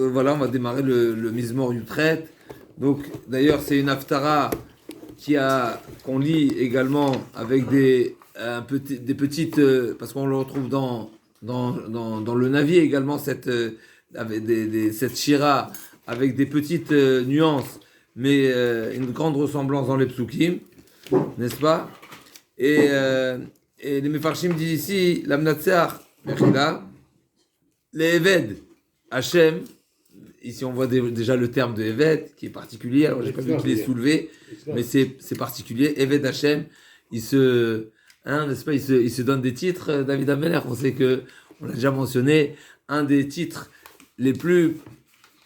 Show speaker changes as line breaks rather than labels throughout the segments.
Voilà, on va démarrer le Mizmor Yutret. Donc, d'ailleurs, c'est une Haftara qu'on lit également avec des petites, parce qu'on le retrouve dans le Navi également, cette Shira avec des petites nuances, mais une grande ressemblance dans les psukim, n'est-ce pas? Et les Mefarshim disent ici, l'Amnatseach, Mechila, les Eved, Hachem. Ici, on voit déjà le terme de Evet qui est particulier. Alors, j'ai pas vu qu'il est soulevé, mais c'est particulier. Evet Hachem, n'est-ce pas, il se donne des titres. David Ameller, on sait que, on l'a déjà mentionné, un des titres les plus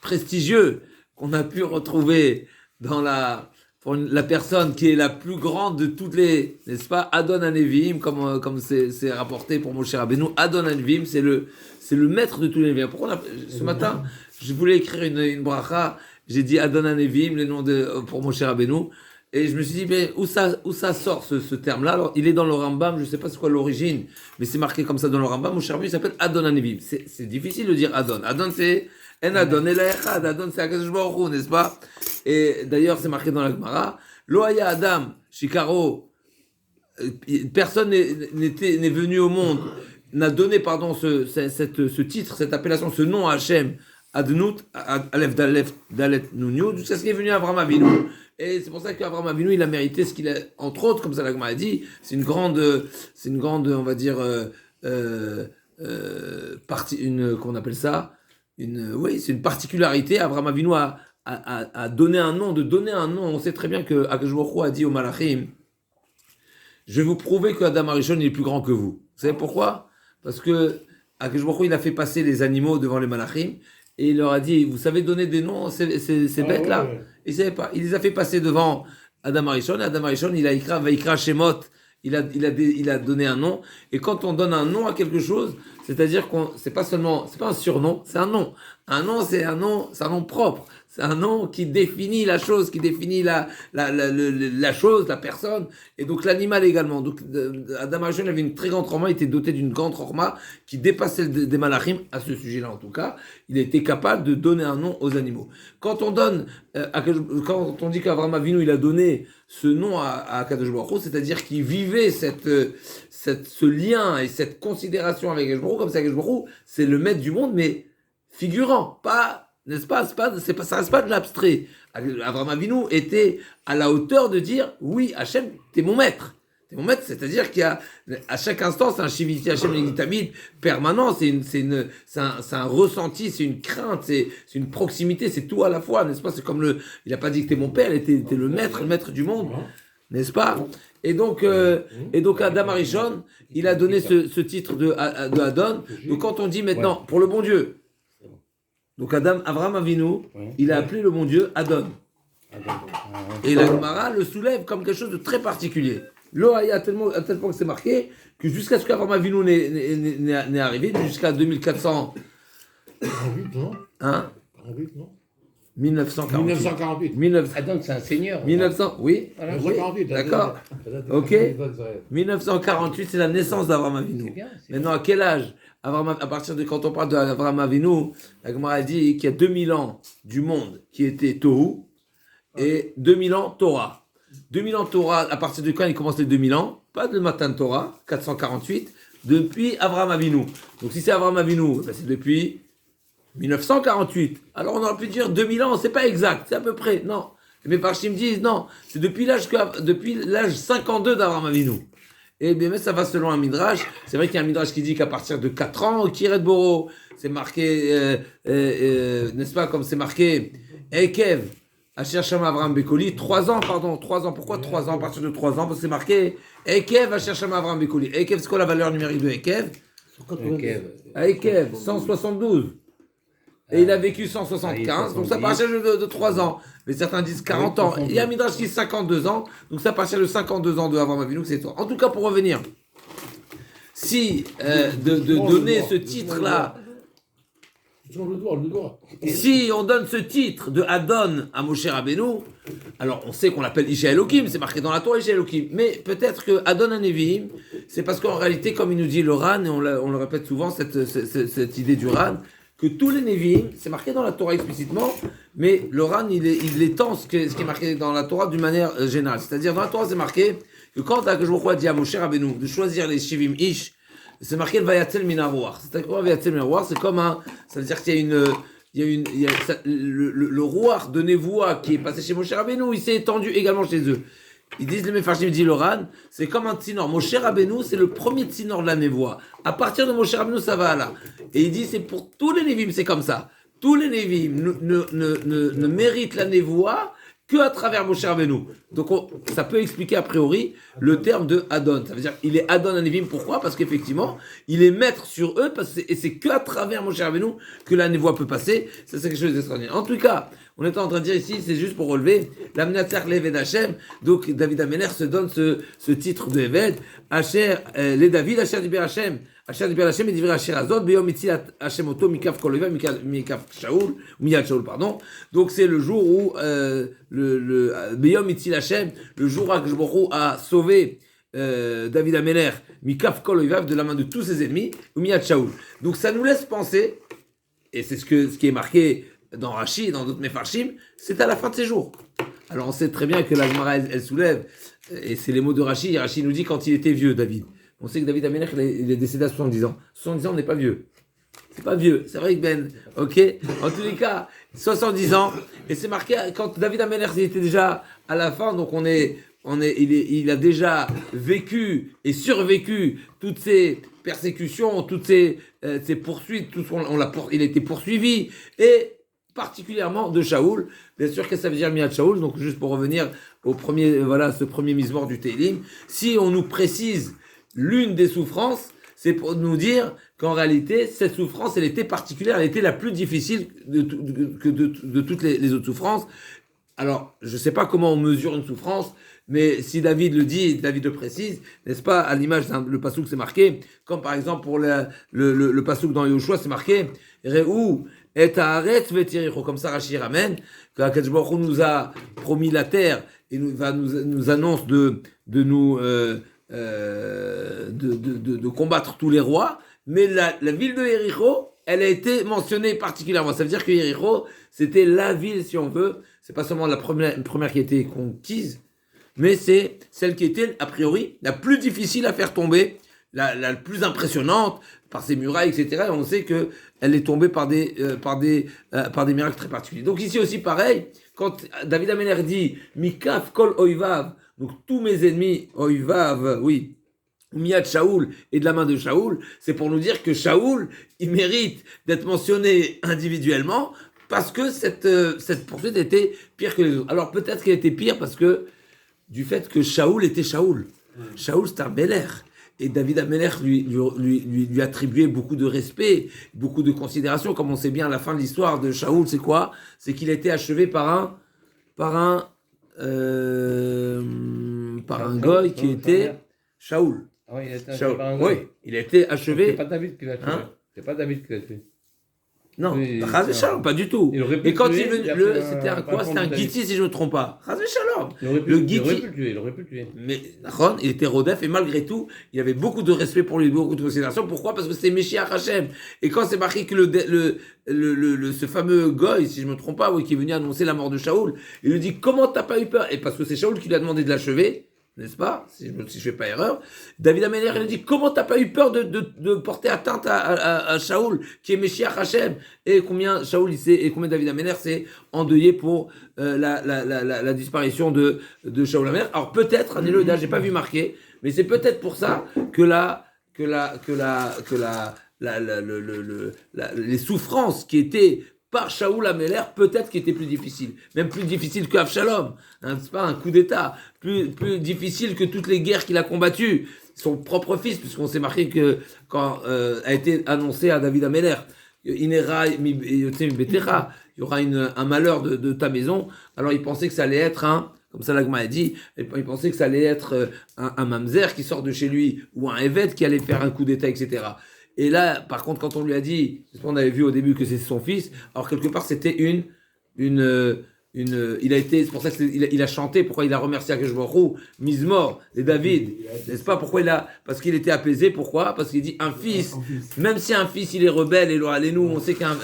prestigieux qu'on a pu retrouver pour la personne qui est la plus grande de toutes les, n'est-ce pas, Adon Hanevim, comme c'est rapporté pour Moshe Rabbeinu. Adon Hanevim, c'est le maître de tous les Nevi'im. Pourquoi ce matin, je voulais écrire une bracha, j'ai dit Adon Hanevim, les noms pour Moshe Rabbeinu, et je me suis dit, mais où ça sort ce terme-là? Alors, il est dans le Rambam, je ne sais pas c'est quoi l'origine, mais c'est marqué comme ça dans le Rambam. Moshe Rabbeinu s'appelle Adon Hanevim. C'est difficile de dire Adon. Adon, c'est En Adon El Echad. Adon, c'est Akadosh Baruch Hu, n'est-ce pas? Et d'ailleurs, c'est marqué dans la Gemara. Lo haya Adam, Shikaro, personne n'est venu au monde, n'a donné, ce titre, cette appellation, ce nom à Hachem, Adnout, Aleph Dalet Nounio, jusqu'à ce qu'il est venu Avraham Avinu. Et c'est pour ça qu'Avraham Avinu, il a mérité ce qu'il a, entre autres, comme ça la Gemara a dit, c'est une grande, on va dire, qu'on appelle ça, c'est une particularité. Avraham Avinu a donné un nom, on sait très bien que Akadosh Baruch Hu a dit aux Malachim, je vais vous prouver que Adam Arishon est plus grand que vous. Vous savez pourquoi? Parce que Akadosh Baruch Hu, il a fait passer les animaux devant les Malachim, et il leur a dit, vous savez donner des noms, ces bêtes-là? Ouais. Ils ne savaient pas. Il les a fait passer devant Adam Arishon, et Adam Arishon, il a écrit Vaikra Shemot, il a donné un nom, et quand on donne un nom à quelque chose, c'est-à-dire c'est pas un surnom, c'est un nom. Un nom, c'est un nom propre. C'est un nom qui définit la chose, qui définit la chose, la personne, et donc l'animal également. Donc Adam Arishon avait une très grande chorma, il était doté d'une grande chorma qui dépassait des malachim, à ce sujet-là en tout cas. Il était capable de donner un nom aux animaux. Quand on dit qu'Avraham Avinu, il a donné ce nom à Kadosh Baruch Hu, c'est-à-dire qu'il vivait ce lien et cette considération avec Kadosh Baruch Hu, comme ça Kadosh Baruch Hu, c'est le maître du monde, mais figurant, pas, n'est-ce pas, ça reste pas de l'abstrait. Avraham Avinu était à la hauteur de dire, oui, Hachem, t'es mon maître. T'es mon maître, c'est-à-dire à chaque instant, c'est un Shiviti Hachem Legitamid permanent, c'est un ressenti, c'est une crainte, c'est une proximité, c'est tout à la fois, n'est-ce pas? C'est comme il a pas dit que t'es mon père, t'es le maître du monde, n'est-ce pas? Et donc Adam Arishon, il a donné ce titre de Adon. Donc quand on dit maintenant, pour le bon Dieu, donc Avraham Avinu, il a appelé le bon Dieu Adon. Et la Gemara le soulève comme quelque chose de très particulier. L'Ohaya, à tel point que c'est marqué, que jusqu'à ce qu'Avraham Avinu n'est arrivé, jusqu'à 2400...
48, non?
Hein?
48, non?
1948.
Adon, c'est un seigneur.
1900, oui.
1948,
d'accord. Ok. 1948, c'est la naissance d'Avraham Avinu. Maintenant, à quel âge? À partir de quand on parle d'Avraham Avinu, la Gemara dit qu'il y a 2000 ans du monde qui était Tohu et 2000 ans Torah. 2000 ans Torah, à partir de quand il commence les 2000 ans? Pas de Matan Torah, 448, depuis Avraham Avinu. Donc si c'est Avraham Avinu, c'est depuis 1948. Alors on aurait pu dire 2000 ans, c'est pas exact, c'est à peu près. Non. Mais Parchim disent non, c'est depuis l'âge 52 d'Avraham Avinu. Et bien, ça va selon un midrash. C'est vrai qu'il y a un midrash qui dit qu'à partir de 4 ans, au Kiret Boro, c'est marqué, n'est-ce pas, comme c'est marqué, Ekev, Asher Shama Avraham Bekoli, 3 ans. Pourquoi 3 ans? À partir de 3 ans, parce que c'est marqué, Ekev, Asher Shama Avraham Bekoli. Ekev, c'est quoi la valeur numérique de Ekev? Ekev, 172. Et il a vécu 175, donc ça part de 3 ans. Mais certains disent 40 ans. Il y a un midrash qui dit 52 ans, donc ça part de 52 ans de Avraham Avinu, que c'est toi. En tout cas, pour revenir, si de donner ce titre-là, si on donne ce titre de Adon à Moshe Rabbeinu, alors on sait qu'on l'appelle Isha Elohim, c'est marqué dans la Torah Isha Elohim, mais peut-être que Adon Hanevim, c'est parce qu'en réalité, comme il nous dit le Ran, et on le répète souvent, cette idée du Ran, que tous les Nevi'im, c'est marqué dans la Torah explicitement, mais le Ran, il étend ce qui est marqué dans la Torah d'une manière générale. C'est-à-dire, dans la Torah, c'est marqué que quand Akadosh Baruch Hu a dit à Moshe Rabbeinu de choisir les Shivim Ish, c'est marqué le Vayatzel Minarouar. C'est quoi Vayatzel Minarouar? C'est comme ça veut dire qu'il y a le roi de Nevoa qui est passé chez Moshe Rabbeinu, il s'est étendu également chez eux. Ils disent les Mefarshim, dit le Ran, c'est comme un tsinor. Moshe Rabbeinu, c'est le premier tsinor de la Nevoa. À partir de Moshe Rabbeinu, ça va là. Et il dit, c'est pour tous les Nevi'im, c'est comme ça. Tous les Nevi'im ne méritent la Nevoa que à travers Moshe Rabbeinu. Donc ça peut expliquer a priori le terme de Adon. Ça veut dire il est Adon à Nevi'im. Pourquoi? Parce qu'effectivement, il est maître sur eux, et c'est que à travers Moshe Rabbeinu que la Nevoa peut passer. Ça, c'est quelque chose d'extraordinaire. En tout cas, on est en train de dire ici, c'est juste pour relever la Mnatzach l'Eved Hashem. Donc David Ameler se donne ce titre de Eved. Asher, les David, Asher Diber Hashem. Asher Diber Hashem et Diber Asher Azot. Beyom Itzil Hashem Oto, Mikaf Koleva, Mikaf Shaul, Miyad Shaul, pardon. Donc c'est le jour où, Beyom Itzil Hashem, le jour où Akadosh Baruch Hu a sauvé David Ameler, Mikaf Koleva, de la main de tous ses ennemis, ou Miyad Shaul. Donc ça nous laisse penser, et c'est ce qui est marqué dans Rashi et dans d'autres Mefarshim, c'est à la fin de ses jours. Alors on sait très bien que la Gemara elle soulève, et c'est les mots de Rashi. Rashi nous dit quand il était vieux, David. On sait que David Amelech il est décédé à 70 ans. 70 ans, on n'est pas vieux. C'est pas vieux, c'est vrai que Ben, ok. En tous les cas, 70 ans, et c'est marqué quand David Amelech il était déjà à la fin, donc il a déjà vécu et survécu toutes ces persécutions, toutes ces poursuites, il a été poursuivi, et particulièrement de Shaoul. Bien sûr que ça veut dire Miyad Shaoul, donc juste pour revenir au ce premier mismor du Teilim, si on nous précise l'une des souffrances, c'est pour nous dire qu'en réalité, cette souffrance, elle était particulière, elle était la plus difficile de toutes les autres souffrances. Alors, je ne sais pas comment on mesure une souffrance, mais si David le dit, David le précise, n'est-ce pas, à l'image le pasouk c'est marqué, comme par exemple pour le pasouk dans Yoshua, c'est marqué Re'u et haaretz ve'tiricho, comme ça Rashi ramène, que Akadosh Baruch Hu nous a promis la terre et nous annonce de combattre tous les rois, mais la ville de Yéricho, elle a été mentionnée particulièrement. Ça veut dire que Yéricho, c'était la ville, si on veut, c'est pas seulement la première qui a été conquise, mais c'est celle qui était, a priori, la plus difficile à faire tomber, la plus impressionnante, par ses murailles, etc. Et on sait que elle est tombée par des miracles très particuliers. Donc ici aussi, pareil, quand David Ameler dit « Mikaf kol oivav », donc tous mes ennemis, oivav, oui, Miyad Shaoul, et de la main de Shaoul, c'est pour nous dire que Shaoul, il mérite d'être mentionné individuellement, parce que cette poursuite était pire que les autres. Alors peut-être qu'elle était pire parce que du fait que Shaoul était Shaoul. Shaoul, c'est un bel air. Et David Ameler lui attribuait beaucoup de respect, beaucoup de considération. Comme on sait bien, à la fin de l'histoire de Shaoul, c'est quoi? C'est qu'il a été achevé par un goy qui était Shaoul.
Ah oui, il a été achevé par un
goy. Oui, il a été achevé.
C'est pas David qui l'a tué.
Hein?
C'est pas David qui l'a tué.
Non,
Oui,
Chazé Shalom, pas du tout. Et quand il est venu, c'était un Giti, si je ne me trompe pas. Chazé Shalom.
Il aurait pu le tuer.
Mais Ron, il était Rodef, et malgré tout, il y avait beaucoup de respect pour lui, beaucoup de considération. Pourquoi? Parce que c'était Meshiach Hashem. Et quand c'est marqué que ce fameux Goy, si je ne me trompe pas, oui, qui est venu annoncer la mort de Shaoul, il lui dit, comment t'as pas eu peur? Et parce que c'est Shaoul qui lui a demandé de l'achever, n'est-ce pas, si je ne fais pas erreur. David Ameler, il a dit, comment t'as pas eu peur de porter atteinte à Shaoul, qui est Meshiach Hashem, et combien Shaoul, et combien David Ameler s'est endeuillé pour la disparition de Shaoul Ameler. Alors peut-être, un élodage, j'ai pas vu marquer, mais c'est peut-être pour ça que les souffrances qui étaient par Shaoul Ameler, peut-être qui était plus difficile. Même plus difficile que Avshalom. C'est pas un coup d'état. Plus difficile que toutes les guerres qu'il a combattues. Son propre fils, puisqu'on s'est marqué que quand a été annoncé à David Ameler, Inera Betecha, il y aura un malheur de ta maison. Alors il pensait que ça allait être comme ça l'Agma a dit, il pensait que ça allait être un mamzer qui sort de chez lui, ou un évêque qui allait faire un coup d'état, etc. Et là, par contre, quand on lui a dit, on avait vu au début que c'est son fils, alors quelque part c'était une c'est pour ça qu'il a chanté, pourquoi il a remercié Akadosh Baruch Hu, Mizmor, et David, n'est-ce pas, parce qu'il était apaisé, pourquoi? Parce qu'il dit un fils, même si un fils il est rebelle, et nous on sait qu'un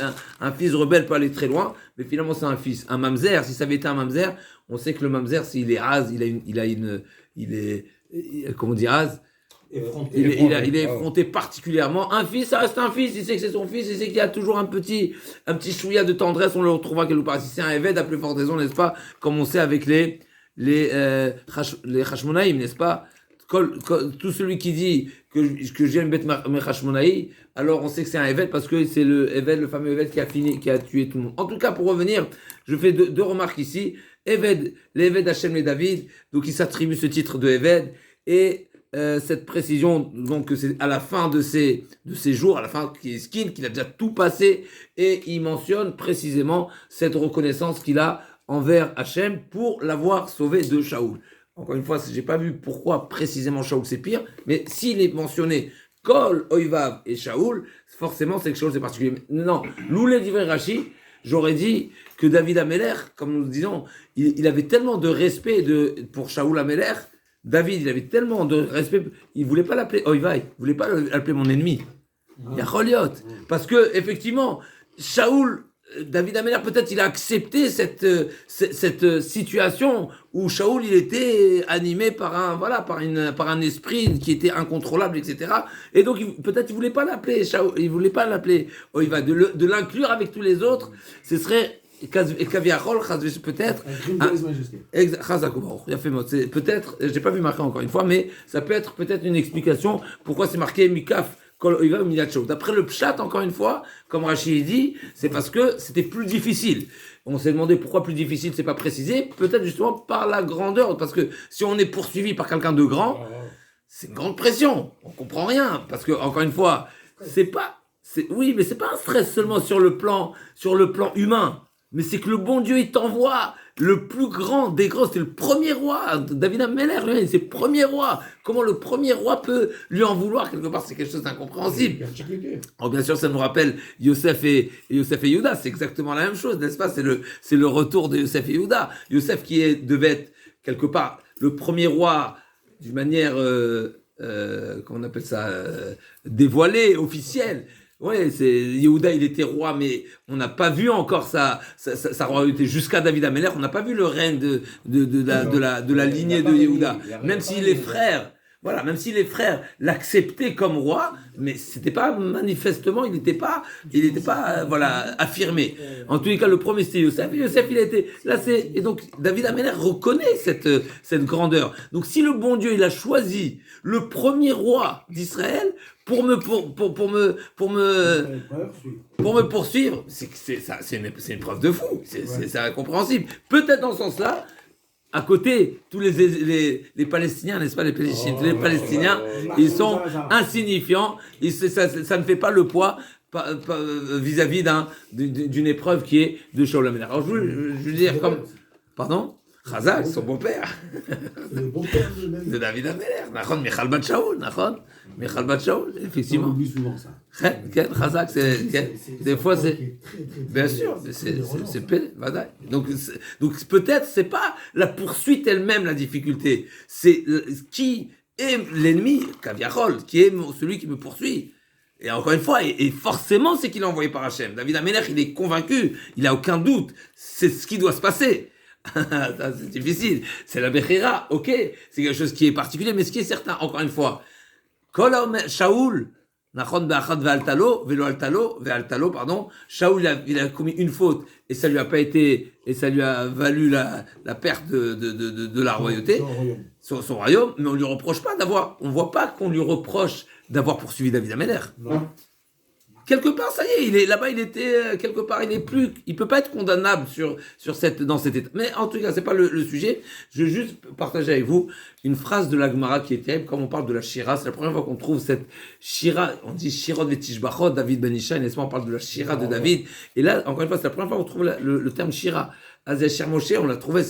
fils rebelle peut aller très loin, mais finalement c'est un fils. Un mamzer, si ça avait été un mamzer, on sait que le mamzer, s'il est raz, comment on dit raz? Il est effronté particulièrement. Un fils, ça reste un fils. Il sait que c'est son fils. Il sait qu'il y a toujours un petit chouïa de tendresse. On le retrouvera quelque part. Si c'est un évêque, à plus forte raison, n'est-ce pas? Comme on sait avec les Hashmonaïm, n'est-ce pas? Tout celui qui dit que j'aime bête mes Hashmonaïm, alors on sait que c'est un évêque parce que c'est le fameux évêque qui a tué tout le monde. En tout cas, pour revenir, je fais deux remarques ici. Évêque, l'évêque d'Hachem et David, donc il s'attribue ce titre de évêque et cette précision, donc que c'est à la fin de ses jours, à la fin qu'il est skin, qu'il a déjà tout passé, et il mentionne précisément cette reconnaissance qu'il a envers Hachem pour l'avoir sauvé de Shaoul. Encore une fois, j'ai pas vu pourquoi précisément Shaoul c'est pire, mais s'il est mentionné Kol, Oivav et Shaoul, forcément c'est quelque chose de particulier. Non, Loulé d'Ivray Rashi, j'aurais dit que David Améler, comme nous le disons, il avait tellement de respect pour Shaoul Améler. David, il avait tellement de respect, il ne voulait pas l'appeler Oivai, il ne voulait pas l'appeler mon ennemi. Il y a Choliot. Parce que, effectivement, Shaoul, David Améler, peut-être il a accepté cette situation où Shaoul, il était animé par un esprit qui était incontrôlable, etc. Et donc, peut-être il ne voulait pas l'appeler Shaoul, il ne voulait pas l'appeler Oivai. De l'inclure avec tous les autres, ce serait. Peut-être. C'est peut-être, j'ai pas vu marqué encore une fois, mais ça peut être peut-être une explication pourquoi c'est marqué Mikaf Kol Oivav Milat Shaoul. D'après le Pshat, encore une fois, comme Rashi dit, c'est parce que c'était plus difficile. On s'est demandé pourquoi plus difficile, c'est pas précisé. Peut-être justement par la grandeur, parce que si on est poursuivi par quelqu'un de grand, c'est une grande pression. On comprend rien, parce que encore une fois, oui, mais c'est pas un stress seulement sur le plan humain. Mais c'est que le bon Dieu, il t'envoie le plus grand des grands. C'est le premier roi. David Améler, lui, c'est le premier roi. Comment le premier roi peut lui en vouloir? Quelque part, c'est quelque chose d'incompréhensible. Alors, bien sûr, ça nous rappelle Yosef et Yehuda. C'est exactement la même chose, n'est-ce pas? C'est le retour de Yosef et Yehuda. Yosef qui devait être, quelque part, le premier roi d'une manière, comment on appelle ça, dévoilée, officielle. Ouais, Yehuda, il était roi, mais on n'a pas vu encore sa royauté jusqu'à David Améler. On n'a pas vu le règne de la lignée de Yehuda. Même si les frères l'acceptaient comme roi, mais c'était pas manifestement, il n'était pas affirmé. En tous les cas, le premier c'était Yosef. Yosef, il a été là, et donc David Améler reconnaît cette grandeur. Donc si le bon Dieu, il a choisi le premier roi d'Israël pour me poursuivre, c'est une preuve de fou, c'est incompréhensible. Peut-être dans ce sens-là, à côté, tous les Palestiniens, n'est-ce pas, les Palestiniens, ils sont insignifiants, ça ne fait pas le poids vis-à-vis d'une épreuve qui est de Shaoul Améler. Alors je veux dire comme, pardon? Chazak, son beau-père.
Le beau-père
de David Améler. Nachon, Michal Bat Shaoul, Michal Bat Shaoul, effectivement.
On oublie souvent ça.
Chazak, des fois, c'est. Bien sûr, c'est pédé, donc peut-être, c'est pas la poursuite elle-même la difficulté. C'est qui est l'ennemi, Kaviachol, qui est celui qui me poursuit. Et encore une fois, et forcément, c'est qu'il est envoyé par Hachem. David Améler, il est convaincu, il n'a aucun doute. C'est ce qui doit se passer. C'est difficile, c'est la Bechira, ok, c'est quelque chose qui est particulier, mais ce qui est certain, encore une fois, Shaoul, Shaoul, il a commis une faute et ça lui a pas été, et ça lui a valu la perte de la royauté, son royaume, mais on lui reproche pas on voit pas qu'on lui reproche d'avoir poursuivi David Améler.
Non.
Quelque part, ça y est, là-bas, il était, quelque part, il peut pas être condamnable dans cet état. Mais en tout cas, c'est pas le sujet. Je veux juste partager avec vous une phrase de la Gemara qui est terrible, comme on parle de la Shira. C'est la première fois qu'on trouve cette Shira, on dit Shirot Vetishbachot, David Ben Ishai, n'est-ce pas? On parle de la Shira de David. Et là, encore une fois, c'est la première fois qu'on trouve le terme Shira. Azécher Moshe, on l'a trouvé,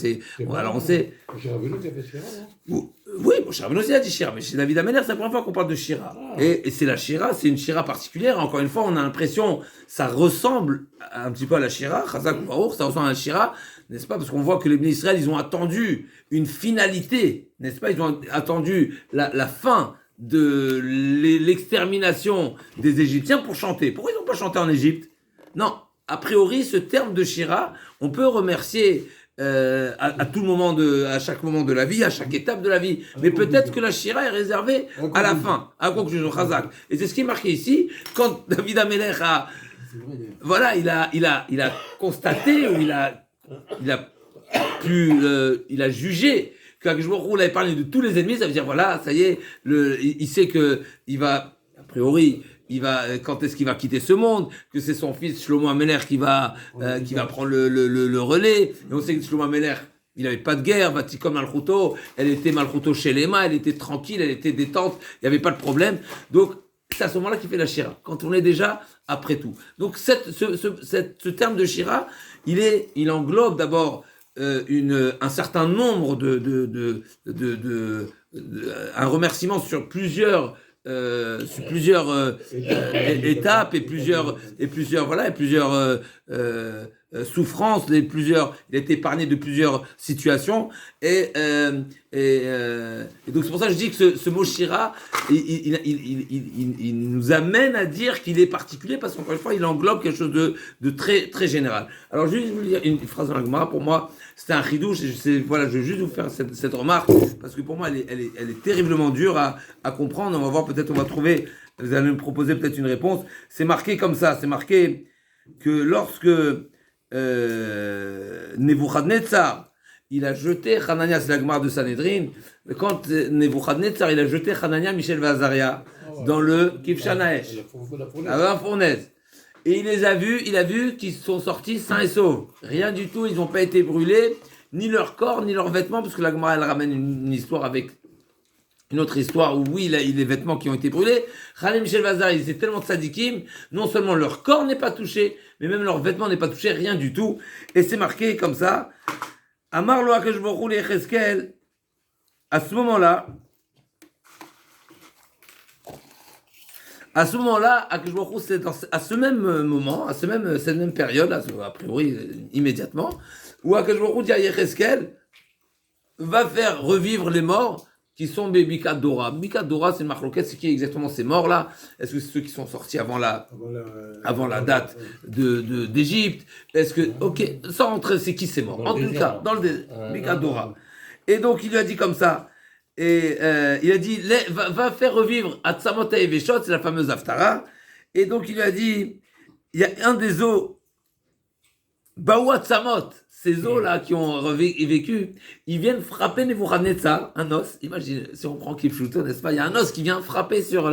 alors on sait.
J'ai revenu qu'il y avait Shira, non?
Oui, bon, Cher aussi a dit Shira, mais chez David Ameller, c'est la première fois qu'on parle de Shira. Et c'est la Shira, c'est une Shira particulière. Encore une fois, on a l'impression, ça ressemble un petit peu à la Shira, Chazak ou Baruch, ça ressemble à la Shira, n'est-ce pas? Parce qu'on voit que les bénis Israël, ils ont attendu une finalité, n'est-ce pas? Ils ont attendu la fin de l'extermination des Égyptiens pour chanter. Pourquoi ils n'ont pas chanté en Égypte? Non, a priori, ce terme de Shira, on peut remercier à tout moment à chaque moment de la vie, à chaque étape de la vie. Mais peut-être que la Shira est réservée à la fin, à conclusion Chazak. Et c'est ce qui est marqué ici, quand David Amelech voilà, il a constaté, ou il a jugé qu'Akadosh Baruch Hu avait parlé de tous les ennemis. Ça veut dire, voilà, ça y est, il sait que il va, a priori, quand est-ce qu'il va quitter ce monde, que c'est son fils Shlomo Amelech qui va prendre le relais. Et on sait que Shlomo Amelech, il n'avait pas de guerre, Vatikom Malchuto, elle était Malchuto chez Lema, elle était tranquille, elle était détente, il n'y avait pas de problème. Donc, c'est à ce moment-là qu'il fait la Shira, quand on est déjà après tout. Donc, ce terme de Shira, il englobe d'abord un certain nombre un remerciement sur plusieurs étapes et plusieurs souffrances, il a été épargné de plusieurs situations et donc c'est pour ça que je dis que ce mot Shira il nous amène à dire qu'il est particulier parce qu'encore une fois il englobe quelque chose de très très général. Alors je vais vous lire une phrase dans la Gemara. Pour moi c'était un chidouche et je vais juste vous faire cette remarque parce que pour moi elle est terriblement dure à comprendre. On va voir, peut-être on va trouver, vous allez me proposer peut-être une réponse. C'est marqué comme ça, c'est marqué que lorsque Nebuchadnezzar il a jeté Hanania, c'est la Gemara de Sanhedrin, quand Nebuchadnezzar il a jeté Hanania, Michel et Azaria dans le Kivshanaesh, la fournaise, et il a vu qu'ils sont sortis sains et saufs, rien du tout, ils n'ont pas été brûlés, ni leur corps, ni leurs vêtements, parce que la Gemara elle ramène une histoire avec une autre histoire où oui, les vêtements qui ont été brûlés. Hanania, Michel et Azaria, ils étaient tellement tzadikim, non seulement leur corps n'est pas touché, mais même leurs vêtements n'est pas touché, rien du tout, et c'est marqué comme ça. Amar lo Akadosh Baruch Hu Yecheskel, à ce moment-là, Akadosh Baruch Hu, c'est à ce même moment, cette même période, a priori immédiatement, où Akadosh Baruch Hu dit à Yecheskel, va faire revivre les morts qui sont des Bikat Dora. Bikat Dora, c'est une marloquette, c'est qui exactement ces morts-là? Est-ce que c'est ceux qui sont sortis avant la date d'Égypte? Est-ce que, ok, sans rentrer, c'est qui ces morts? En tout cas, dans le Bikat Dora. Et donc, il lui a dit comme ça, et il a dit, va faire revivre Atzamot Eveshot, c'est la fameuse Haftara. Et donc, il lui a dit, il y a un des os, Baou Atzamot, ces os-là qui ont vécu, ils viennent frapper Nebuchadnezzar, un os, imagine, si on prend Kipchuto, n'est-ce pas, il y a un os qui vient frapper sur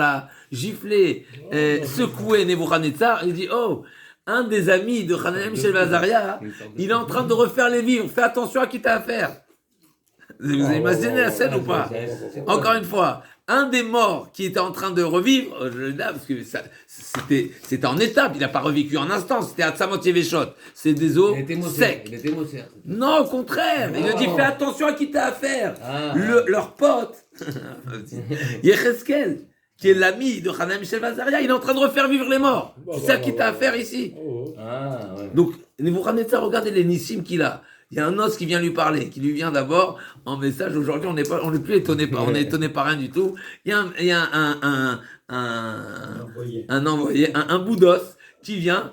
gifler, secouer Nebuchadnezzar, il dit, oh, un des amis de Hanania, Michel et Azaria, il est en train de refaire les vivres, fais attention à qui t'as affaire. Vous imaginez la scène ou pas? Encore une fois, un des morts qui était en train de revivre, parce que c'était en étape, il n'a pas revécu en instant, c'était Atzamot Yeveshot, c'est des os secs. Non, au contraire, il a dit fais attention à qui t'as affaire. Leur pote, Yecheskel, qui est l'ami de Hanania, Michel et Azaria, il est en train de refaire vivre les morts. C'est ça qui t'a affaire ici. Donc, Nebuchadnezzar, regardez les nissim qu'il a. Il y a un os qui vient lui parler, qui lui vient d'abord en message. Aujourd'hui, on n'est plus étonné on est étonné par rien du tout. Il y a un envoyé, un bout d'os qui vient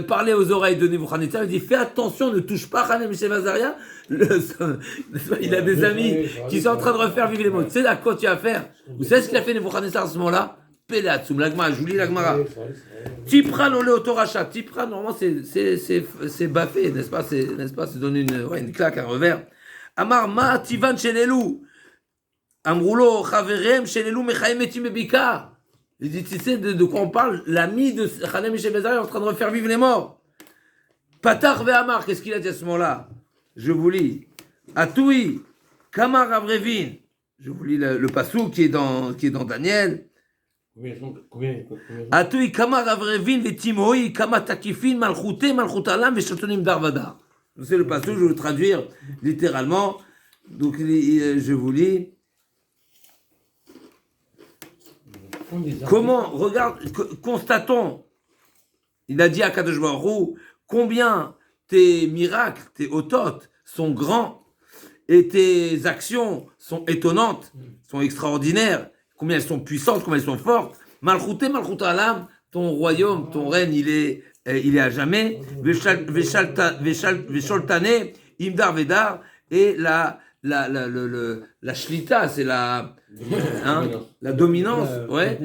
parler aux oreilles de Nebuchadnezzar. Il dit fais attention, ne touche pas Hanania, Michel et Azaria. Il a des amis qui sont en train de refaire vivre les morts. Tu sais à quoi tu as affaire? Vous savez ce qu'il a fait Nebuchadnezzar à ce moment-là? Pélatsum, l'agma, je vous lis l'agmara. Tipra lolé autoracha. Tipra, normalement, c'est baffé, n'est-ce pas? C'est donner une claque, un revers. Amar ma tivan shelelu. Amroulo chaverem shelelu mechaim etim bebika. Il dit, tu sais de quoi on parle? L'ami de Hanania, Michel et Azaria est en train de refaire vivre les morts. Patar ve'amar, qu'est-ce qu'il a dit à ce moment-là? Je vous lis. Atoui, kamar avrevin. Je vous lis le passou qui est dans Daniel. Atui kamar avrevin vetimoi kamatakifin malchute malchutalam veshatonim darvada. C'est le passage, je vais le traduire littéralement. Donc je vous lis. Comment, regarde, constatons, il a dit à Kadosh Baruch Hu, combien tes miracles, tes ototes sont grands et tes actions sont étonnantes, sont extraordinaires, combien elles sont puissantes, combien elles sont fortes. Malchouté, Malchut Alam, ton royaume, ton règne, il est à jamais. Vesholtane, Imdar Vedar, et la shlita, c'est la dominance, ouais.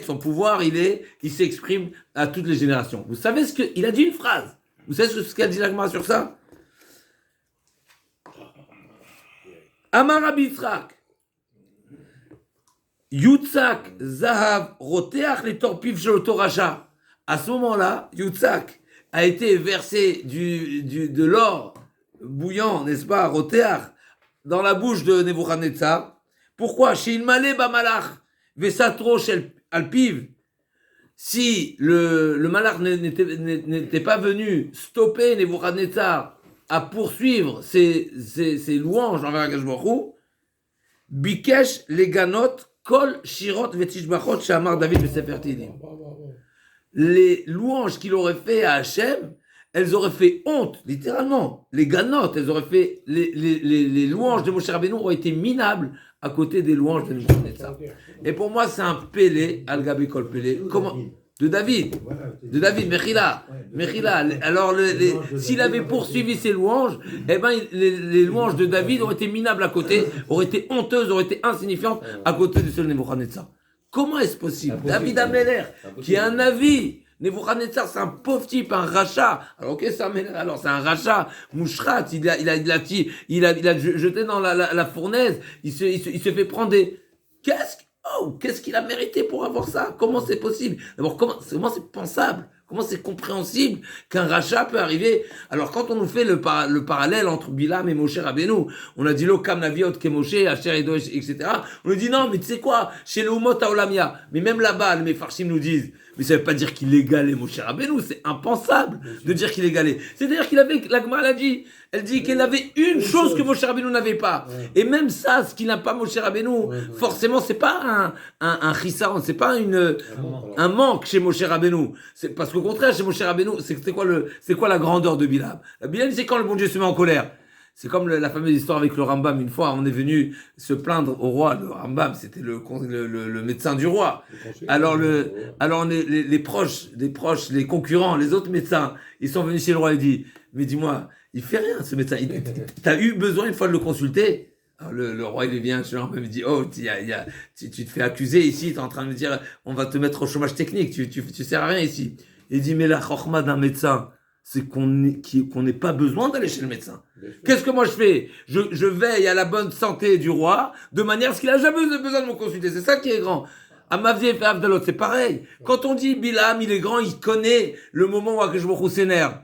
Son pouvoir, il s'exprime à toutes les générations. Vous savez il a dit une phrase. Vous savez ce qu'a dit l'Agma sur ça? Amar Rabbi Yitzhak, Yutzak Zahav Roteach les torpiv Sheloto Racha. À ce moment-là, Yutzak a été versé de l'or bouillant, n'est-ce pas, Roteach, dans la bouche de Nebuchadnezzar. Pourquoi? Chez Ilmale Bamalach Vesatro Shel Alpiv. Si le malach n'était pas venu stopper Nebuchadnezzar à poursuivre ses louanges envers Akadosh Baruch Hu, Bikesh Leganot Kol Shirot Vetishbachot Shamar David Besefer Tehillim. Les louanges qu'il aurait fait à Hachem, elles auraient fait honte, littéralement. Les ganotes, elles auraient fait les louanges de Moshe Rabbeinu auraient été minables à côté des louanges de Nebuchadnezzar. Et pour moi, c'est un Pélé, Al-Gabi Kol Pélé. Comment? De David, Mechila. Alors, s'il avait poursuivi ses louanges, eh ben, les louanges de David auraient été minables à côté, auraient été honteuses, auraient été insignifiantes à côté de ceux de Nebuchadnezzar. Comment est-ce possible? David Ameler, qui a un avis. Nebuchadnezzar, c'est un pauvre type, un rachat. Alors, ok, c'est un rachat, mouchrat, il a jeté dans la fournaise, il se fait prendre des... Qu'est-ce qu'il a mérité pour avoir ça? Comment c'est possible? D'abord, comment c'est pensable? Comment c'est compréhensible qu'un rachat peut arriver? Alors, quand on nous fait le parallèle entre Bilam et Moshe Rabbeinu, on a dit lo kam naviot ke Moshe, Asher Edosh, etc. On nous dit non, mais tu sais quoi? Chez le Umot Haolamia, mais même là-bas, les Mefarshim nous disent, mais ça veut pas dire qu'il égalait Moshe Rabbeinu, c'est impensable de dire qu'il égalait. C'est-à-dire qu'il avait, la Gemara l'a dit, elle dit qu'elle avait une chose que Moshe Rabbeinu n'avait pas. Et même ça, ce qu'il n'a pas Moshe Rabbeinu, forcément, c'est pas un chissaron, c'est pas un manque chez Moshe Rabbeinu. C'est parce qu'au contraire, chez Moshe Rabbeinu, c'est quoi la grandeur de Bilam? Bilam, c'est quand le bon Dieu se met en colère. C'est comme la fameuse histoire avec le Rambam. Une fois, on est venu se plaindre au roi. Le Rambam, c'était le médecin du roi. Alors les proches, les concurrents, les autres médecins, ils sont venus chez le roi et dit, mais dis-moi, il fait rien, ce médecin. T'as eu besoin une fois de le consulter? Alors le roi, il vient chez le Rambam, il dit, oh, tu te fais accuser ici, t'es en train de me dire, on va te mettre au chômage technique, tu sers à rien ici. Il dit, mais la chokhma d'un médecin, c'est qu'on n'ait pas besoin d'aller chez le médecin. Qu'est-ce que moi je fais? Je veille à la bonne santé du roi, de manière à ce qu'il n'a jamais besoin de me consulter. C'est ça qui est grand. Amavdi et Avdalot, c'est pareil. Quand on dit Bilam, il est grand, il connaît le moment où Akadosh Baruch Hu s'énerve.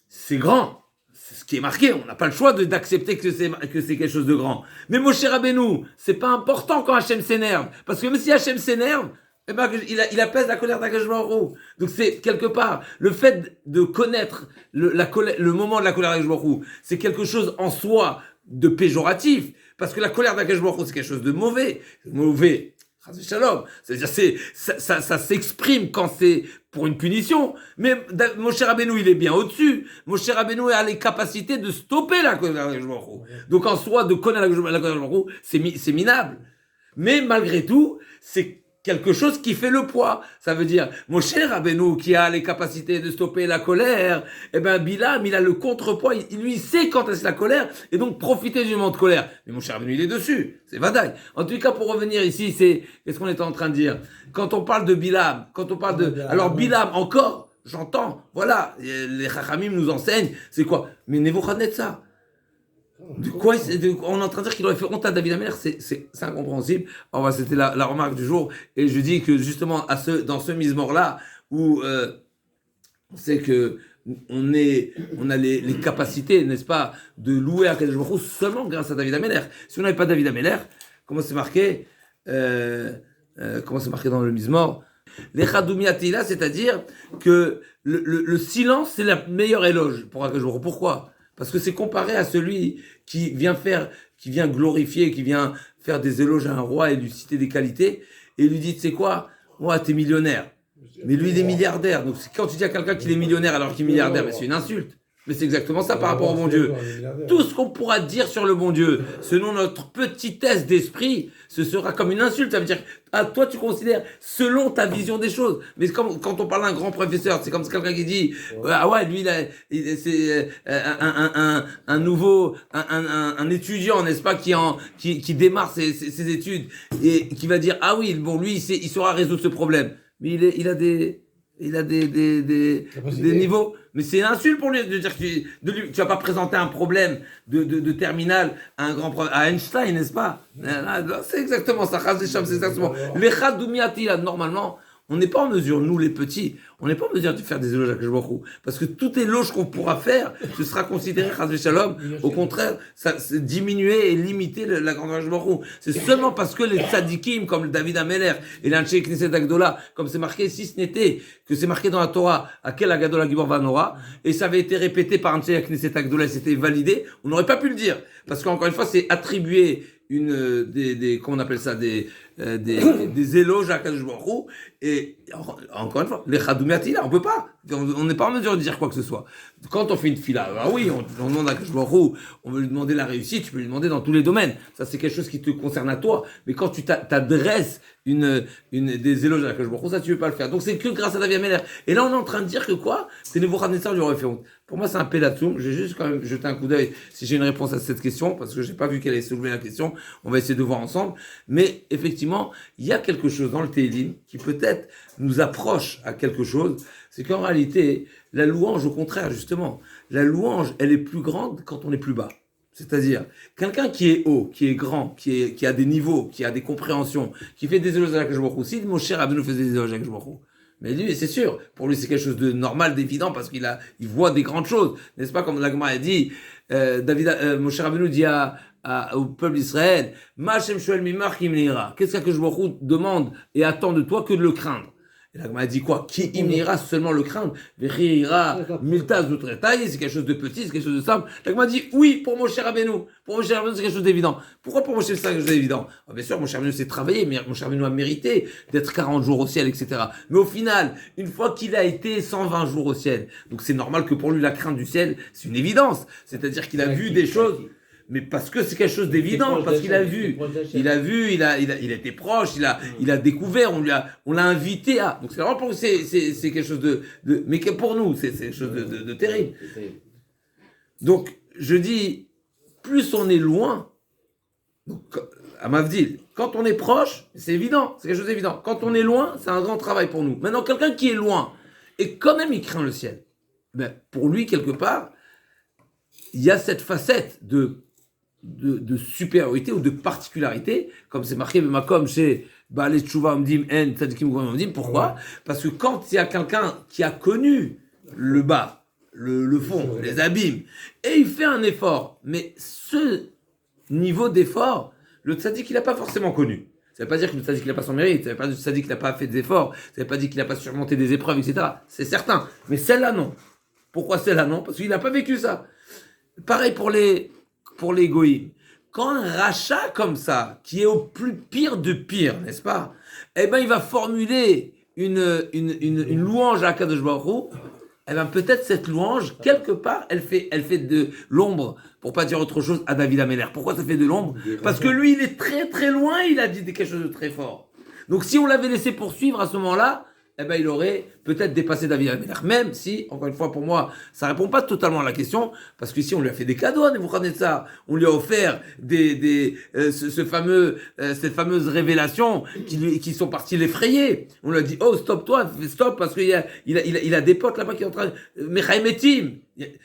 C'est grand. C'est ce qui est marqué. On n'a pas le choix d'accepter que c'est quelque chose de grand. Mais Moshe Rabbeinu, c'est pas important quand Hachem s'énerve. Parce que même si Hachem s'énerve, eh ben, il apaise la colère d'Akadosh Baruch Hu. Donc c'est quelque part le fait de connaître le moment de la colère d'Akadosh Baruch Hu, c'est quelque chose en soi de péjoratif, parce que la colère d'Akadosh Baruch Hu, c'est quelque chose de mauvais, Chas Shalom. C'est-à-dire ça s'exprime quand c'est pour une punition. Mais Moshe Rabbeinu, il est bien au-dessus. Moshe Rabbeinu a les capacités de stopper la colère d'Akadosh Baruch Hu. Donc en soi, de connaître la colère d'Akadosh Baruch Hu, c'est minable. Mais malgré tout, c'est quelque chose qui fait le poids. Ça veut dire, Moshe Rabbeinu, qui a les capacités de stopper la colère, eh ben, Bilam, il a le contrepoids, lui, il sait quand est-ce la colère, et donc profiter du moment de colère. Mais Moshe Rabbeinu, il est dessus. C'est Vadaï. En tout cas, pour revenir ici, qu'est-ce qu'on était en train de dire? Quand on parle de Bilam, alors Bilam, encore, j'entends, voilà, les Chachamim nous enseignent, c'est quoi? Mais Nebuchadnezzar, on est en train de dire qu'il aurait fait honte à David Ameler, c'est incompréhensible. Alors, c'était la remarque du jour. Et je dis que justement, dans ce Mizmor-là, où on sait que on a les capacités, n'est-ce pas, de louer à Akadosh Baruch Hu seulement grâce à David Ameler. Si on n'avait pas David Ameler, comment c'est marqué dans le Mizmor? L'Echadumiatila, c'est-à-dire que le silence, c'est la meilleure éloge pour Akadosh Baruch Hu. Pourquoi? Parce que c'est comparé à celui qui vient glorifier, qui vient faire des éloges à un roi et lui citer des qualités. et il lui dit, tu sais quoi, moi, t'es millionnaire. Mais lui, il est milliardaire. Donc, quand tu dis à quelqu'un qu'il est millionnaire alors qu'il est milliardaire, mais c'est une insulte. Mais c'est exactement ça par rapport au bon Dieu. Tout ce qu'on pourra dire sur le bon Dieu, selon notre petitesse d'esprit, ce sera comme une insulte. Ça veut dire, toi, tu considères selon ta vision des choses. Mais comme quand on parle d'un grand professeur, c'est comme quelqu'un qui dit, ah ouais, lui, c'est un nouveau, un étudiant, n'est-ce pas, qui démarre ses études et qui va dire, ah oui, bon, lui, il saura résoudre ce problème. Mais il a des niveaux. Mais c'est une insulte pour lui de dire que tu vas pas présenter un problème de terminale à un grand à Einstein, n'est-ce pas? C'est exactement ça. C'est exactement. Les Khadoumiati, là, normalement, on n'est pas en mesure, nous les petits, on n'est pas en mesure de faire des éloges à Kajbaru. Parce que tout éloge qu'on pourra faire, ce sera considéré Chaz Shalom. Au contraire, ça c'est diminuer et limiter la grandeur de Kajbaru. C'est seulement parce que les tzadikim, comme le David Ameler et l'Anché Knesset Agdola, comme c'est marqué, si ce n'était que c'est marqué dans la Torah, à quel Agadola Gibor Vanora, et ça avait été répété par Anché Knesset Agdola et c'était validé, on n'aurait pas pu le dire. Parce qu'encore une fois, c'est attribuer comment on appelle ça, des éloges à Kadosh Baruch Hu, et encore une fois, les Khadoumiati, là, on peut pas. On n'est pas en mesure de dire quoi que ce soit. Quand on fait une fila, alors oui, on demande à Kadosh Baruch Hu, on veut lui demander la réussite, tu peux lui demander dans tous les domaines. Ça, c'est quelque chose qui te concerne à toi. Mais quand tu t'adresses des éloges à Kadosh Baruch Hu, ça, tu veux pas le faire. Donc, c'est que grâce à David Ameler. Et là, on est en train de dire que quoi? C'est Nebuchadnezzar lui aurait fait honte. Pour moi, c'est un pédatsum. Je vais juste quand même jeter un coup d'œil si j'ai une réponse à cette question, parce que j'ai pas vu qu'elle ait soulevé la question. On va essayer de voir ensemble. Mais effectivement, il y a quelque chose dans le Télim qui peut-être nous approche à quelque chose. C'est qu'en réalité, la louange, au contraire, justement, la louange, elle est plus grande quand on est plus bas. C'est-à-dire, quelqu'un qui est haut, qui est grand, qui a des niveaux, qui a des compréhensions, qui fait des éloges à Akadosh Baruch Hu. Si mon cher Abdou faisait des éloges à Akadosh Baruch Hu, mais lui, c'est sûr, pour lui, c'est quelque chose de normal, d'évident, parce il voit des grandes choses. N'est-ce pas, comme l'Agma a dit, Moshe Rabbeinu dit au peuple d'Israël, Ma'ashem shoel mimar ki imnira. Qu'est-ce que je vous demande et attend de toi que de le craindre? Et l'Agma a dit quoi? Qui imnira, seulement le craindre. Vechira, miltaz d'outretaille, c'est quelque chose de petit, c'est quelque chose de simple. L'Agma a dit oui, pour Moshe Rabbeinu. Pour Moshe Rabbeinu, c'est quelque chose d'évident. Pourquoi pour Moshe, c'est quelque chose d'évident? Bien sûr, Moshe Rabbeinu s'est travaillé, mais Moshe Rabbeinu a mérité d'être 40 jours au ciel, etc. Mais au final, une fois qu'il a été 120 jours au ciel, donc c'est normal que pour lui, la crainte du ciel, c'est une évidence. C'est-à-dire qu'il a vu des choses. Mais parce que c'est quelque chose d'évident, parce qu'il a vu, il a été proche, il a découvert, on l'a invité à. Donc c'est vraiment pour c'est quelque chose mais que pour nous, c'est quelque chose de terrible. Donc je dis, plus on est loin, donc, à Mavdil, quand on est proche, c'est évident, c'est quelque chose d'évident. Quand on est loin, c'est un grand travail pour nous. Maintenant, quelqu'un qui est loin, et quand même il craint le ciel, ben, pour lui, quelque part, il y a cette facette de supériorité ou de particularité, comme c'est marqué Makom chez Baalei Tshuva Omdim En Tzadikim Omdim. Pourquoi? Parce que quand il y a quelqu'un qui a connu le bas, le fond, les abîmes, et il fait un effort, mais ce niveau d'effort, le tzadik il n'a pas forcément connu. Ça ne veut pas dire que le tzadik n'a pas son mérite, ça ne veut pas dire que le tzadik n'a pas fait des efforts, ça ne veut pas dire qu'il n'a pas surmonté des épreuves, etc. C'est certain. Mais celle-là, non. Pourquoi celle-là, non? Parce qu'il n'a pas vécu ça. Pareil pour les goïms. Quand un rachat comme ça, qui est au plus pire de pire, n'est-ce pas? Eh ben, il va formuler une louange à Akadosh Baruch Hu. Eh ben, peut-être cette louange, quelque part, elle fait de l'ombre, pour pas dire autre chose, à David Ameler. Pourquoi ça fait de l'ombre? Parce que lui, il est très très loin, il a dit quelque chose de très fort. Donc, si on l'avait laissé poursuivre à ce moment-là, eh ben, il aurait peut-être dépassé David Ameler. Même si, encore une fois, pour moi, ça répond pas totalement à la question, parce qu'ici, on lui a fait des cadeaux, vous connaissez ça. On lui a offert cette fameuse révélation qui sont partis l'effrayer. On lui a dit, oh, stop, parce qu'il a des potes là-bas qui sont en train de, Mechaim Etim.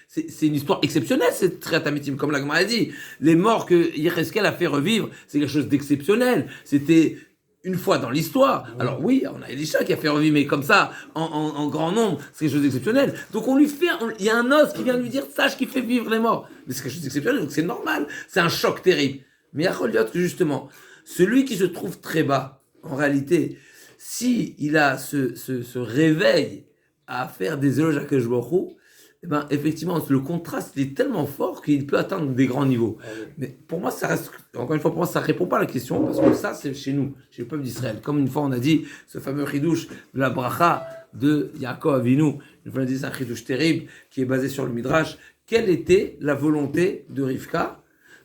C'est une histoire exceptionnelle, cette Triatametim, comme l'Agma a dit. Les morts que Yecheskel a fait revivre, c'est quelque chose d'exceptionnel. C'était une fois dans l'histoire. Alors oui, on a Elisha qui a fait revivre, mais comme ça, en grand nombre, c'est quelque chose d'exceptionnel. Donc on lui fait, il y a un os qui vient lui dire, sache qu'il fait vivre les morts. Mais c'est quelque chose d'exceptionnel, donc c'est normal. C'est un choc terrible. Mais il y a que justement, celui qui se trouve très bas, en réalité, si il a ce réveil à faire des éloges à Akadosh Baruch Hu, eh ben, effectivement, le contraste il est tellement fort qu'il peut atteindre des grands niveaux. Mais pour moi, ça reste, encore une fois, pour moi, ça répond pas à la question, parce que ça, c'est chez nous, chez le peuple d'Israël. Comme une fois, on a dit, ce fameux chidouche de la bracha de Yaakov Avinu, une fois, on a dit, c'est un chidouche terrible, qui est basé sur le Midrash. Quelle était la volonté de Rivka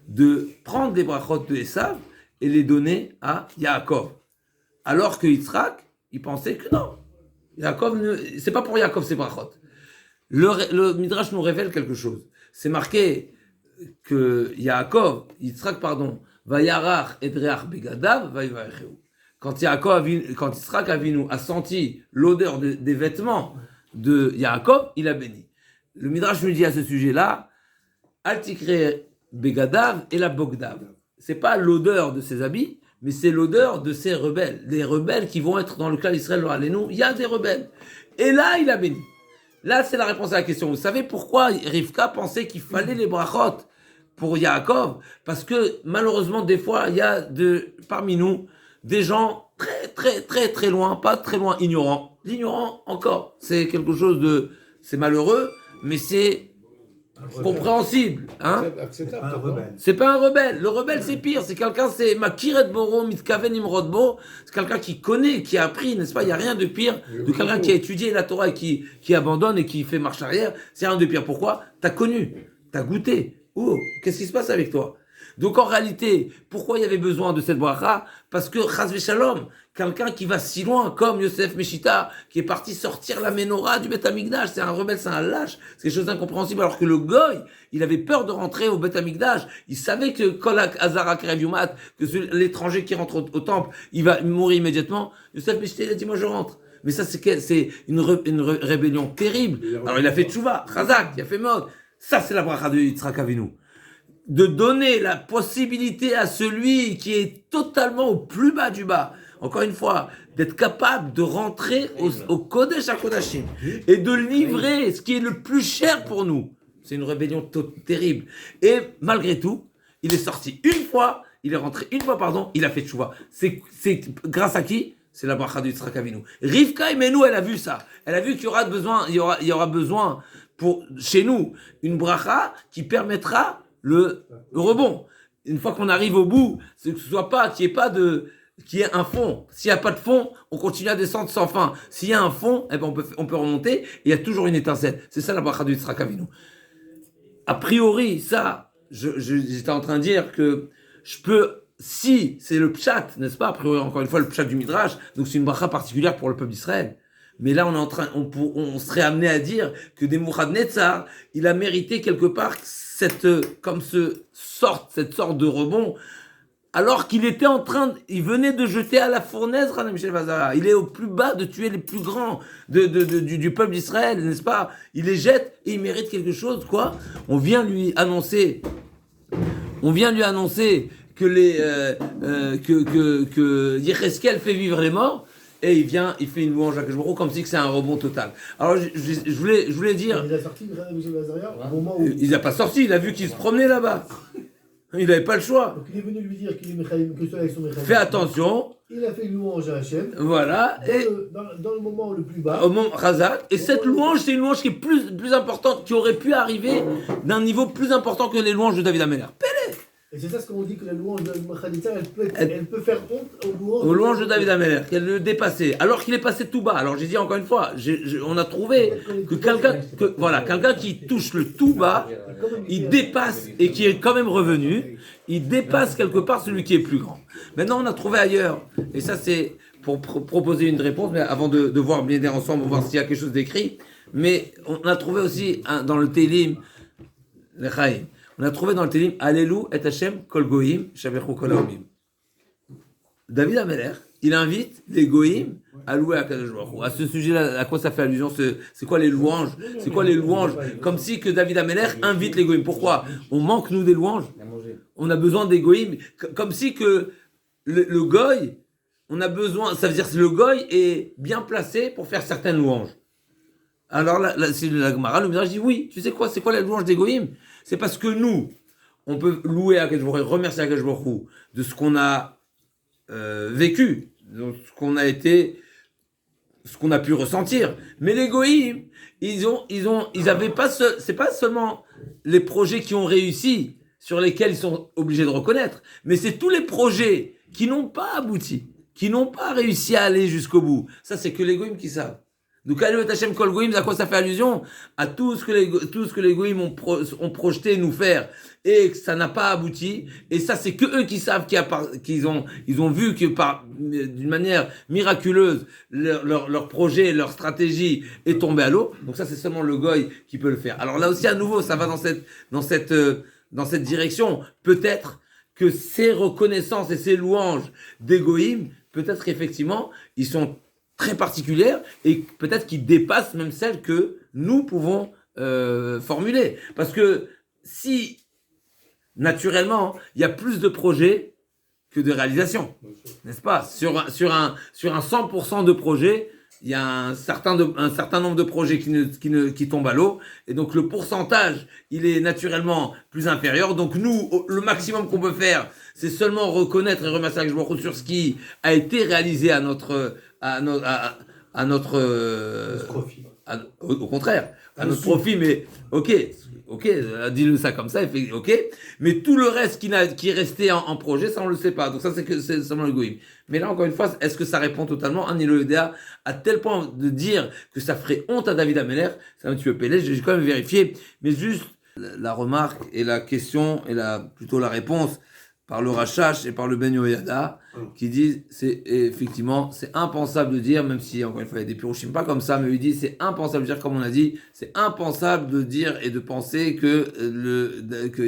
de prendre des brachot de Esav et les donner à Yaakov? Alors que Yitzhak, il pensait que non. Yaakov, c'est pas pour Yaakov, c'est brachot. Le Midrash nous révèle quelque chose. C'est marqué que Yaakov, Yitzhak, va yarach edreach begadav, va yivarechu. Quand Yitzhak Avinu a senti l'odeur des vêtements de Yaakov, il a béni. Le Midrash nous dit à ce sujet-là, al tikre begadav et la bogdav. C'est pas l'odeur de ses habits, mais c'est l'odeur de ses rebelles. Les rebelles qui vont être dans le clan d'Israël, il y a des rebelles. Et là, il a béni. Là, c'est la réponse à la question. Vous savez pourquoi Rivka pensait qu'il fallait les brachot pour Yaakov? Parce que malheureusement, des fois, il y a parmi nous des gens très loin, pas très loin, ignorants. L'ignorant, encore, c'est quelque chose c'est malheureux, mais c'est compréhensible, hein? C'est pas un rebelle. Le rebelle, c'est pire. C'est quelqu'un, c'est Makiret Boro, Mitkaven Imrodbo. C'est quelqu'un qui connaît, qui a appris, n'est-ce pas? Il n'y a rien de pire de quelqu'un qui a étudié la Torah et qui abandonne et qui fait marche arrière. C'est rien de pire. Pourquoi? T'as connu, t'as goûté. Oh, qu'est-ce qui se passe avec toi? Donc en réalité, pourquoi il y avait besoin de cette bracha? Parce que Chas Shalom, quelqu'un qui va si loin, comme Yosef Meshita, qui est parti sortir la menorah du Beth Amikdash, c'est un rebelle, c'est un lâche, c'est quelque chose d'incompréhensible, alors que le Goy, il avait peur de rentrer au Beth Amikdash, il savait que Kolak Azara Krev Yumat, que l'étranger qui rentre au temple, il va mourir immédiatement. Yosef Meshita, il a dit, moi je rentre. Mais ça, c'est une rébellion terrible. Alors il a fait tchouva, Chazak, il a fait mode. Ça, c'est la bracha de Yitzhak Avinu. De donner la possibilité à celui qui est totalement au plus bas du bas, encore une fois, d'être capable de rentrer au Kodesh HaKodashim et de livrer ce qui est le plus cher pour nous. C'est une rébellion terrible. Et malgré tout, il est sorti une fois, il est rentré une fois, il a fait tchouva. C'est grâce à qui? C'est la bracha de Yitzhak Avinu. Rivka Imenu, elle a vu ça. Elle a vu qu'il y aura besoin pour, chez nous, une bracha qui permettra le rebond. Une fois qu'on arrive au bout, que ce soit pas, qu'il y ait un fond. S'il n'y a pas de fond, on continue à descendre sans fin. S'il y a un fond, eh ben on peut remonter, et il y a toujours une étincelle. C'est ça la bracha de Yitzhak Avinu. A priori, ça, j'étais en train de dire que si c'est le pshat, n'est-ce pas? A priori, encore une fois, le pshat du Midrash, donc c'est une bracha particulière pour le peuple d'Israël. Mais là, on serait amené à dire que Nebuchadnezzar, il a mérité quelque part cette sorte de rebond, alors qu'il était il venait de jeter à la fournaise Hana Michel Vazara. Il est au plus bas de tuer les plus grands du peuple d'Israël, n'est-ce pas? Il les jette et il mérite quelque chose, quoi. On vient lui annoncer que que Yecheskel fait vivre les morts. Et il fait une louange à Kajmoro comme si c'est un rebond total. Alors je voulais dire.
Il a sorti M. Vazaria au moment où.
Il n'a pas sorti, il a vu qu'il se promenait là-bas. Il n'avait pas le choix.
Donc il est venu lui dire qu'il est Mechaïm, que ceux-là sont Mechaïm.
Fais attention.
Il a fait une louange à Hachem.
Voilà.
Dans le moment le plus bas.
Au moment Razak. Et cette louange, c'est une louange qui est plus importante, qui aurait pu arriver d'un niveau plus important que les louanges de David Ameller. Pélé.
Et c'est ça ce qu'on dit que la louange de Machalitza, elle peut faire honte
aux louanges de David Ameller, qu'elle le dépassait, alors qu'il est passé tout bas. Alors j'ai dit encore une fois, on a trouvé que quelqu'un qui touche le tout bas, il dépasse, et qui est quand même revenu, il dépasse quelque part celui qui est plus grand. Maintenant on a trouvé ailleurs, et ça c'est pour proposer une réponse, mais avant de voir bien ensemble, on va voir s'il y a quelque chose d'écrit, mais on a trouvé aussi dans le Télim, l'Echaïm, on a trouvé dans le Télim, Allélu et Hashem kol goyim shabechu kol haomim. David Ameller, il invite les goyim à louer à Kadosh Baruch Hu. À ce sujet-là, à quoi ça fait allusion? C'est quoi les louanges? C'est quoi les louanges? Comme si que David Ameller invite les goyim. Pourquoi? On manque nous des louanges. On a besoin des goyim. Comme si que le goy, on a besoin. Ça veut dire que le goy est bien placé pour faire certaines louanges. Alors là, c'est la Gemara, le Midrash dit oui. Tu sais quoi? C'est quoi la louange des goyim? C'est parce que nous, on peut louer à Akash Baruch Hu, remercier Akash Baruch Hu de ce qu'on a vécu, de ce qu'on a été ce qu'on a pu ressentir. Mais les goïms, ils avaient pas c'est pas seulement les projets qui ont réussi, sur lesquels ils sont obligés de reconnaître, mais c'est tous les projets qui n'ont pas abouti, qui n'ont pas réussi à aller jusqu'au bout. Ça, c'est que les goïms qui savent. Donc, Aléot Hashem Kol Goïm, à quoi ça fait allusion? À tout ce que les goïms ont projeté nous faire, et que ça n'a pas abouti. Et ça, c'est que eux qui savent qu'ils ont vu que d'une manière miraculeuse, leur projet, leur stratégie est tombé à l'eau. Donc ça, c'est seulement le goï qui peut le faire. Alors là aussi, à nouveau, ça va dans cette direction. Peut-être que ces reconnaissances et ces louanges des goïms, peut-être qu'effectivement, ils sont très particulières et peut-être qu'ils dépassent même celles que nous pouvons formuler. Parce que si, naturellement, il y a plus de projets que de réalisations, n'est-ce pas? Sur un 100% de projets, il y a un certain nombre de projets qui tombent à l'eau, et donc le pourcentage, il est naturellement plus inférieur. Donc nous, le maximum qu'on peut faire, c'est seulement reconnaître et remercier Akadosh Baruch Hu sur ce qui a été réalisé au contraire, à notre profit, mais ok, dis-le ça comme ça, ok, mais tout le reste qui est resté en projet, ça on le sait pas, donc ça c'est seulement le goïm. Mais là encore une fois, est-ce que ça répond totalement à Nilo Yodéa, à tel point de dire que ça ferait honte à David Ameller? C'est un petit peu pélé, j'ai quand même vérifié, mais juste la remarque et la question et plutôt la réponse par le Rachash et par le Ben Yehoyada, qui disent, c'est impensable de dire, même si encore une fois il y a des pirouchim pas comme ça, mais il dit c'est impensable de dire, comme on a dit, c'est impensable de dire et de penser que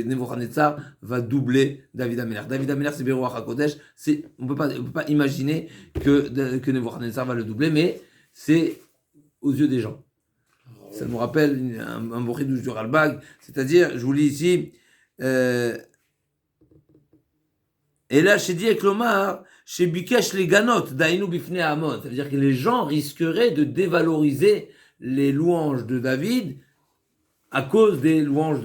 Nebuchadnezzar va doubler David Ameller. David Ameller, c'est Beruach HaKodesh, on peut pas imaginer que Nebuchadnezzar va le doubler, mais c'est aux yeux des gens. Ça nous rappelle un boridouche du Ralbag, c'est-à-dire, je vous lis ici, et là, chez dit Eklomar, chez Bikesh les Ganot, Daïnou Bifne Amon. Ça veut dire que les gens risqueraient de dévaloriser les louanges de David à cause des louanges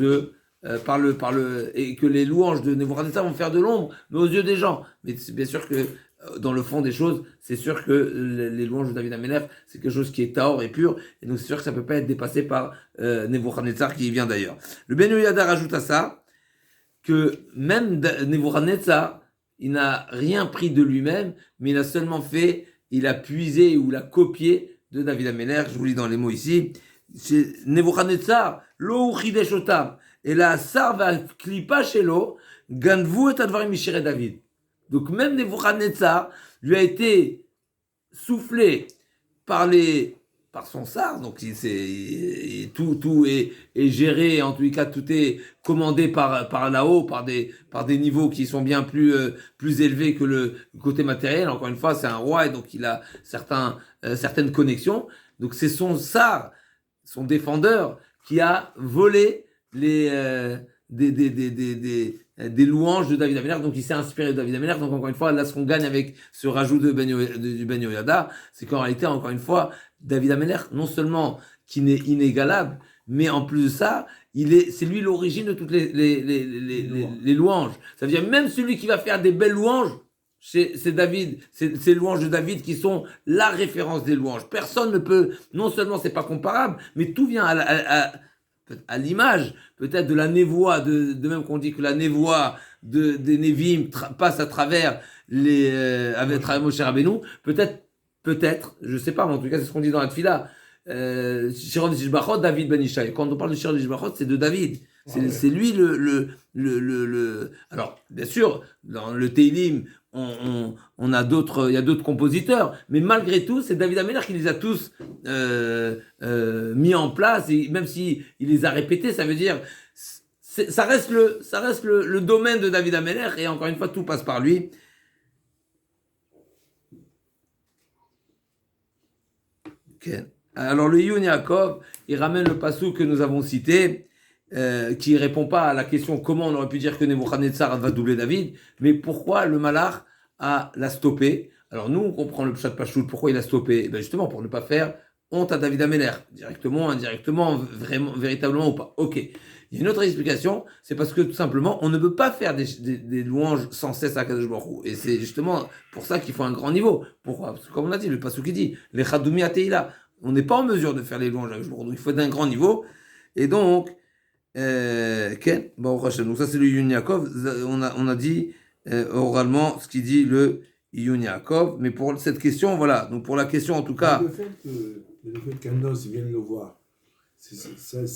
et que les louanges de Nebuchadnezzar vont faire de l'ombre, mais aux yeux des gens. Mais c'est bien sûr que, dans le fond des choses, c'est sûr que les louanges de David Ameller, c'est quelque chose qui est tahor et pur, et donc c'est sûr que ça peut pas être dépassé par Nebuchadnezzar qui vient d'ailleurs. Le Ben Yehoyada rajoute à ça que même Nebuchadnezzar, il n'a rien pris de lui-même, mais il a puisé ou l'a copié de David Ameller. Je vous lis dans les mots ici. Nebuchadnezzar, lo chideshotam, et la sarva klipa shelo, ganvu et advarim mishire David. Donc même Nebuchadnezzar lui a été soufflé par son sar, donc tout est géré, en tous les cas tout est commandé par là-haut, par des niveaux qui sont bien plus élevés que le côté matériel. Encore une fois, c'est un roi et donc il a certaines connexions. Donc c'est son sar, son défendeur, qui a volé des louanges de David Ameller, donc il s'est inspiré de David Ameller. Donc encore une fois, là ce qu'on gagne avec ce rajout du Ben Yehoyada, c'est qu'en réalité, encore une fois, David Ameller, non seulement qui n'est inégalable, mais en plus de ça, c'est lui l'origine de toutes les louanges. Ça veut dire même celui qui va faire des belles louanges, c'est David, c'est les louanges de David qui sont la référence des louanges. Personne ne peut, non seulement c'est pas comparable, mais tout vient à l'image, peut-être de la névoie, de même qu'on dit que la névoie des Névim passe à travers avec Moshe Rabbeinu, peut-être, je sais pas, mais en tout cas c'est ce qu'on dit dans la Tfila, Shirot Yishbachot, David Ben Ishai. Quand on parle de Shirot Yishbachot, c'est de David. C'est lui alors, bien sûr, dans le Teilim, on a il y a d'autres compositeurs, mais malgré tout, c'est David Ameller qui les a tous mis en place, et même si il les a répétés, ça veut dire, ça reste le domaine de David Ameller, et encore une fois, tout passe par lui. Okay. Alors le Yun Yaakov, il ramène le passou que nous avons cité, qui répond pas à la question comment on aurait pu dire que Nebuchadnezzar va doubler David, mais pourquoi le Malach l'a stoppé. Alors nous, on comprend le Pshat Pachout, pourquoi il a stoppé? Ben justement, pour ne pas faire honte à David Ameler, directement, indirectement, vraiment, véritablement ou pas. Ok. Il y a une autre explication, c'est parce que tout simplement, on ne peut pas faire des louanges sans cesse à Kadosh Baruch Hu. Et c'est justement pour ça qu'il faut un grand niveau. Pourquoi? Parce que comme on a dit, le passage qui dit, les Chadoumi Ateila, on n'est pas en mesure de faire les louanges à Kadosh Baruch Hu. Il faut d'un grand niveau. Et donc, donc ça c'est le Yun Yaakov. On a dit oralement ce qu'il dit le Yun Yaakov. Mais pour cette question, voilà. Donc pour la question en tout cas.
Le fait qu'un os vienne le voir, ça